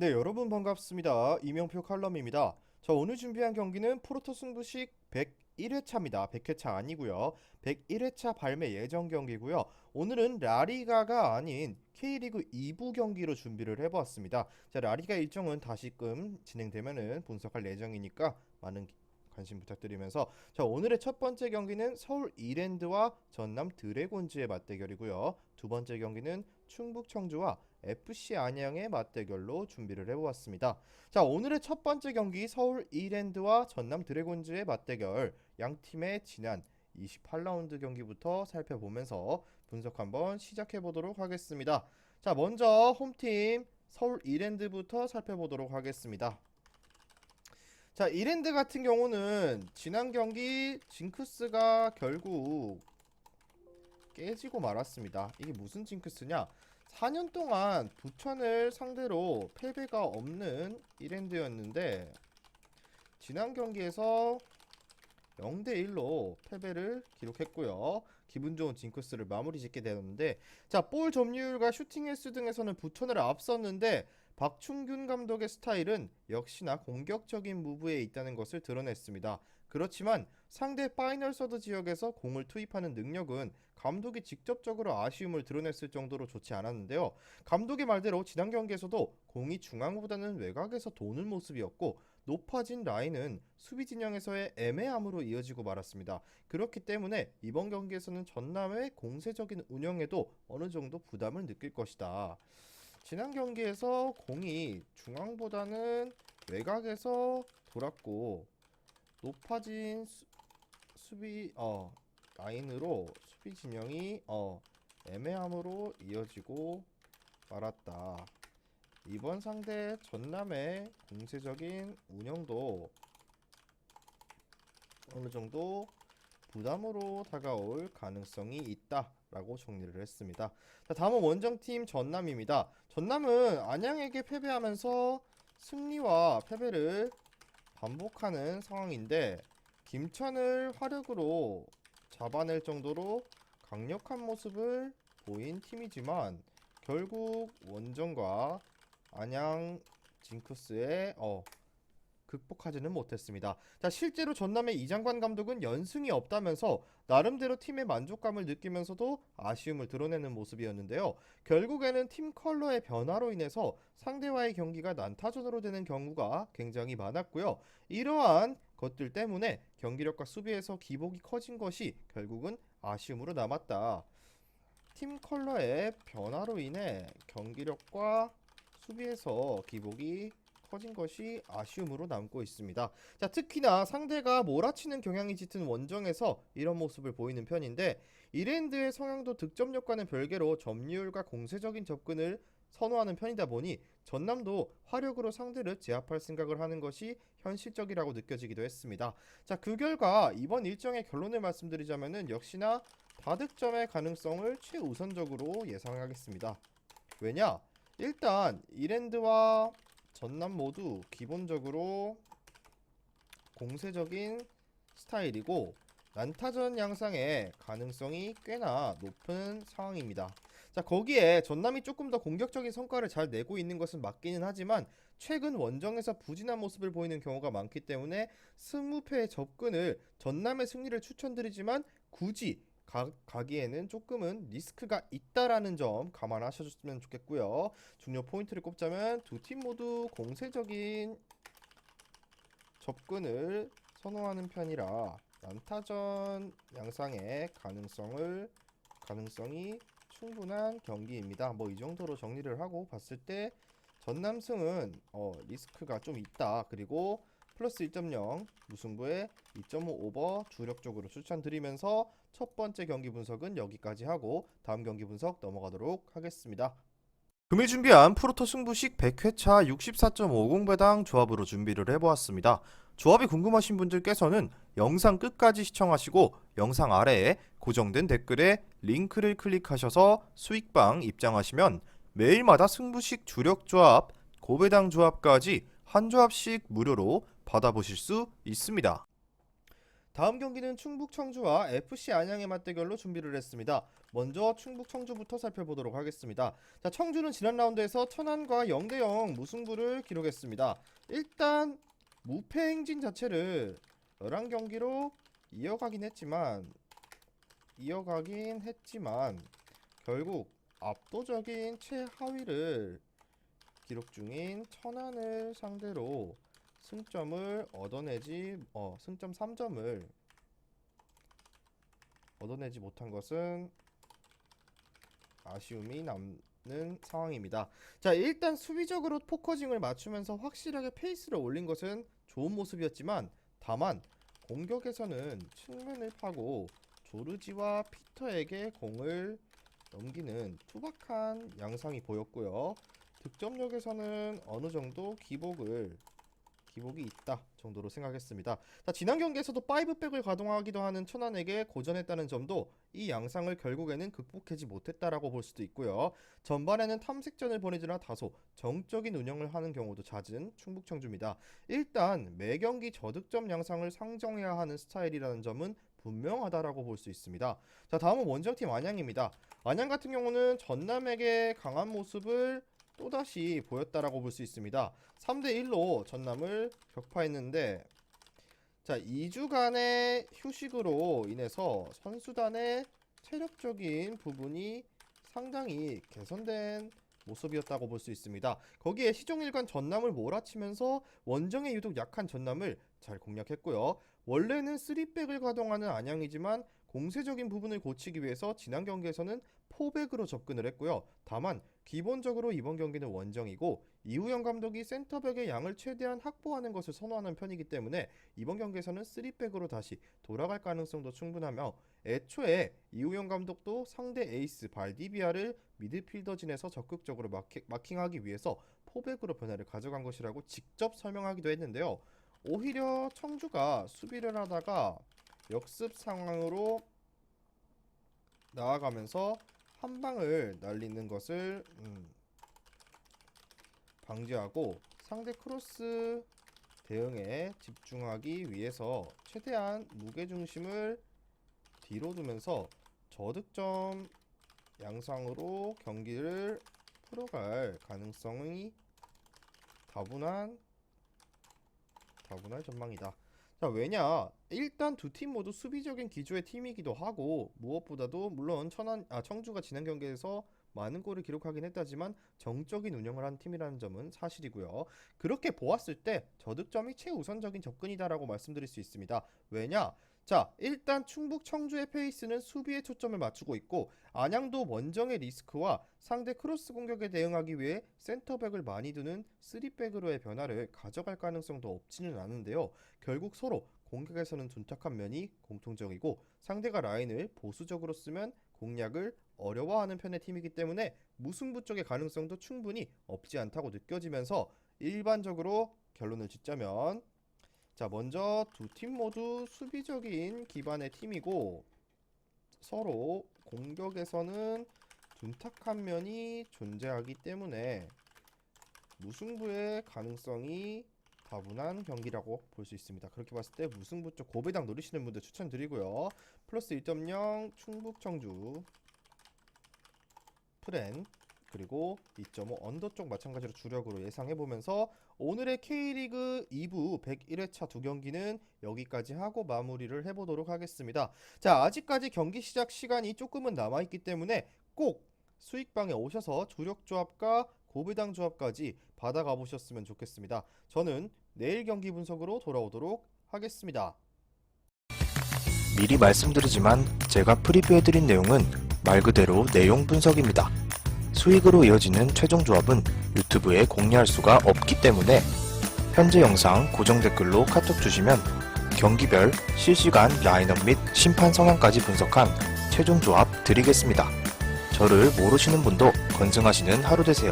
네, 여러분 반갑습니다. 이명표 칼럼입니다. 자, 오늘 준비한 경기는 프로토 승부식 101회차입니다. 100회차 아니고요. 101회차 발매 예정 경기고요. 오늘은 라리가가 아닌 K리그 2부 경기로 준비를 해보았습니다. 자, 라리가 일정은 다시금 진행되면은 분석할 예정이니까 많은 관심 부탁드리면서 자, 오늘의 첫 번째 경기는 서울 이랜드와 전남 드래곤즈의 맞대결이고요. 두 번째 경기는 충북 청주와 FC 안양의 맞대결로 준비를 해보았습니다. 자, 오늘의 첫 번째 경기 서울 이랜드와 전남 드래곤즈의 맞대결, 양 팀의 지난 28라운드 경기부터 살펴보면서 분석 한번 시작해 보도록 하겠습니다. 자, 먼저 홈팀 서울 이랜드부터 살펴보도록 하겠습니다. 자, 이랜드 같은 경우는 지난 경기 징크스가 결국 깨지고 말았습니다. 이게 무슨 징크스냐? 4년 동안 부천을 상대로 패배가 없는 이랜드였는데 지난 경기에서 0대1로 패배를 기록했고요. 기분 좋은 징크스를 마무리 짓게 되었는데 자, 볼 점유율과 슈팅 횟수 등에서는 부천을 앞섰는데 박충균 감독의 스타일은 역시나 공격적인 무브에 있다는 것을 드러냈습니다. 그렇지만 상대 파이널 서드 지역에서 공을 투입하는 능력은 감독이 직접적으로 아쉬움을 드러냈을 정도로 좋지 않았는데요. 감독의 말대로 지난 경기에서도 공이 중앙보다는 외곽에서 도는 모습이었고 높아진 라인은 수비 진영에서의 애매함으로 이어지고 말았습니다. 그렇기 때문에 이번 경기에서는 전남의 공세적인 운영에도 어느 정도 부담을 느낄 것이다. 지난 경기에서 공이 중앙보다는 외곽에서 돌았고 높아진 수비 라인으로 수비 진영이 애매함으로 이어지고 말았다. 이번 상대 전남의 공세적인 운영도 어느 정도 부담으로 다가올 가능성이 있다라고 정리를 했습니다. 자, 다음은 원정팀 전남입니다. 전남은 안양에게 패배하면서 승리와 패배를 반복하는 상황인데 김천을 화력으로 잡아낼 정도로 강력한 모습을 보인 팀이지만 결국 원정과 안양 징크스에 극복하지는 못했습니다. 자, 실제로 전남의 이장관 감독은 연승이 없다면서 나름대로 팀의 만족감을 느끼면서도 아쉬움을 드러내는 모습이었는데요. 결국에는 팀 컬러의 변화로 인해서 상대와의 경기가 난타전으로 되는 경우가 굉장히 많았고요. 이러한 것들 때문에 경기력과 수비에서 기복이 커진 것이 결국은 아쉬움으로 남았다. 팀 컬러의 변화로 인해 경기력과 수비에서 기복이 커진 것이 아쉬움으로 남고 있습니다. 자, 특히나 상대가 몰아치는 경향이 짙은 원정에서 이런 모습을 보이는 편인데 이랜드의 성향도 득점력과는 별개로 점유율과 공세적인 접근을 선호하는 편이다 보니 전남도 화력으로 상대를 제압할 생각을 하는 것이 현실적이라고 느껴지기도 했습니다. 자, 그 결과 이번 일정의 결론을 말씀드리자면은 역시나 다득점의 가능성을 최우선적으로 예상하겠습니다. 왜냐? 일단 이랜드와 전남 모두 기본적으로 공세적인 스타일이고 난타전 양상의 가능성이 꽤나 높은 상황입니다. 자, 거기에 전남이 조금 더 공격적인 성과를 잘 내고 있는 것은 맞기는 하지만 최근 원정에서 부진한 모습을 보이는 경우가 많기 때문에 승무패의 접근을 전남의 승리를 추천드리지만 굳이 가기에는 조금은 리스크가 있다라는 점 감안하셔줬으면 좋겠고요. 중요 포인트를 꼽자면 두 팀 모두 공세적인 접근을 선호하는 편이라 난타전 양상의 가능성이 충분한 경기입니다. 뭐 이 정도로 정리를 하고 봤을 때 전남승은 리스크가 좀 있다. 그리고 플러스 1.0 무승부에 2.5 오버 주력적으로 추천드리면서 첫 번째 경기 분석은 여기까지 하고 다음 경기 분석 넘어가도록 하겠습니다. 금일 준비한 프로토 승부식 100회차 64.50배당 조합으로 준비를 해보았습니다. 조합이 궁금하신 분들께서는 영상 끝까지 시청하시고 영상 아래에 고정된 댓글에 링크를 클릭하셔서 수익방 입장하시면 매일마다 승부식 주력 조합, 고배당 조합까지 한 조합씩 무료로 받아보실 수 있습니다. 다음 경기는 충북 청주와 FC 안양의 맞대결로 준비를 했습니다. 먼저 충북 청주부터 살펴보도록 하겠습니다. 자, 청주는 지난 라운드에서 천안과 0대0 무승부를 기록했습니다. 일단 무패 행진 자체를 11경기로 이어가긴 했지만 결국 압도적인 최하위를 기록 중인 천안을 상대로 승점 3점을 얻어내지 못한 것은 아쉬움이 남는 상황입니다. 자, 일단 수비적으로 포커징을 맞추면서 확실하게 페이스를 올린 것은 좋은 모습이었지만 다만 공격에서는 측면을 파고 조르지와 피터에게 공을 넘기는 투박한 양상이 보였고요. 득점력에서는 어느 정도 기복이 있다 정도로 생각했습니다. 자, 지난 경기에서도 5백을 가동하기도 하는 천안에게 고전했다는 점도 이 양상을 결국에는 극복하지 못했다라고 볼 수도 있고요. 전반에는 탐색전을 벌이느라 다소 정적인 운영을 하는 경우도 잦은 충북 청주입니다. 일단 매 경기 저득점 양상을 상정해야 하는 스타일이라는 점은 분명하다라고 볼 수 있습니다. 자, 다음은 원정팀 안양입니다. 안양 같은 경우는 전남에게 강한 모습을 또다시 보였다라고 볼 수 있습니다. 3대1로 전남을 격파했는데, 자, 2주간의 휴식으로 인해서 선수단의 체력적인 부분이 상당히 개선된 모습이었다고 볼 수 있습니다. 거기에 시종일관 전남을 몰아치면서 원정에 유독 약한 전남을 잘 공략했고요. 원래는 3백을 가동하는 안양이지만 공세적인 부분을 고치기 위해서 지난 경기에서는 4백으로 접근을 했고요. 다만 기본적으로 이번 경기는 원정이고 이우영 감독이 센터백의 양을 최대한 확보하는 것을 선호하는 편이기 때문에 이번 경기에서는 3백으로 다시 돌아갈 가능성도 충분하며, 애초에 이우영 감독도 상대 에이스 발디비아를 미드필더진에서 적극적으로 마킹하기 위해서 4백으로 변화를 가져간 것이라고 직접 설명하기도 했는데요. 오히려 청주가 수비를 하다가 역습 상황으로 나아가면서 한 방을 날리는 것을 방지하고 상대 크로스 대응에 집중하기 위해서 최대한 무게중심을 뒤로 두면서 저득점 양상으로 경기를 풀어갈 가능성이 다분할 전망이다. 자, 왜냐? 일단 두 팀 모두 수비적인 기조의 팀이기도 하고, 무엇보다도 물론 청주가 지난 경기에서 많은 골을 기록하긴 했다지만 정적인 운영을 한 팀이라는 점은 사실이고요. 그렇게 보았을 때 저득점이 최우선적인 접근이다라고 말씀드릴 수 있습니다. 왜냐? 자, 일단 충북 청주의 페이스는 수비에 초점을 맞추고 있고, 안양도 원정의 리스크와 상대 크로스 공격에 대응하기 위해 센터백을 많이 두는 3백으로의 변화를 가져갈 가능성도 없지는 않은데요. 결국 서로 공격에서는 둔탁한 면이 공통적이고 상대가 라인을 보수적으로 쓰면 공략을 어려워하는 편의 팀이기 때문에 무승부 쪽의 가능성도 충분히 없지 않다고 느껴지면서, 일반적으로 결론을 짓자면, 자, 먼저 두 팀 모두 수비적인 기반의 팀이고 서로 공격에서는 둔탁한 면이 존재하기 때문에 무승부의 가능성이 다분한 경기라고 볼 수 있습니다. 그렇게 봤을 때 무승부 쪽 고배당 노리시는 분들 추천드리고요. 플러스 1.0 충북 청주 프렌, 그리고 2.5 언더 쪽 마찬가지로 주력으로 예상해보면서 오늘의 K리그 2부 101회차 두 경기는 여기까지 하고 마무리를 해보도록 하겠습니다. 자, 아직까지 경기 시작 시간이 조금은 남아있기 때문에 꼭 수익방에 오셔서 주력 조합과 고배당 조합까지 받아가 보셨으면 좋겠습니다. 저는 내일 경기 분석으로 돌아오도록 하겠습니다. 미리 말씀드리지만 제가 프리뷰해드린 내용은 말 그대로 내용 분석입니다. 수익으로 이어지는 최종 조합은 유튜브에 공개할 수가 없기 때문에 현재 영상 고정 댓글로 카톡 주시면 경기별 실시간 라인업 및 심판 성향까지 분석한 최종 조합 드리겠습니다. 저를 모르시는 분도 건승하시는 하루 되세요.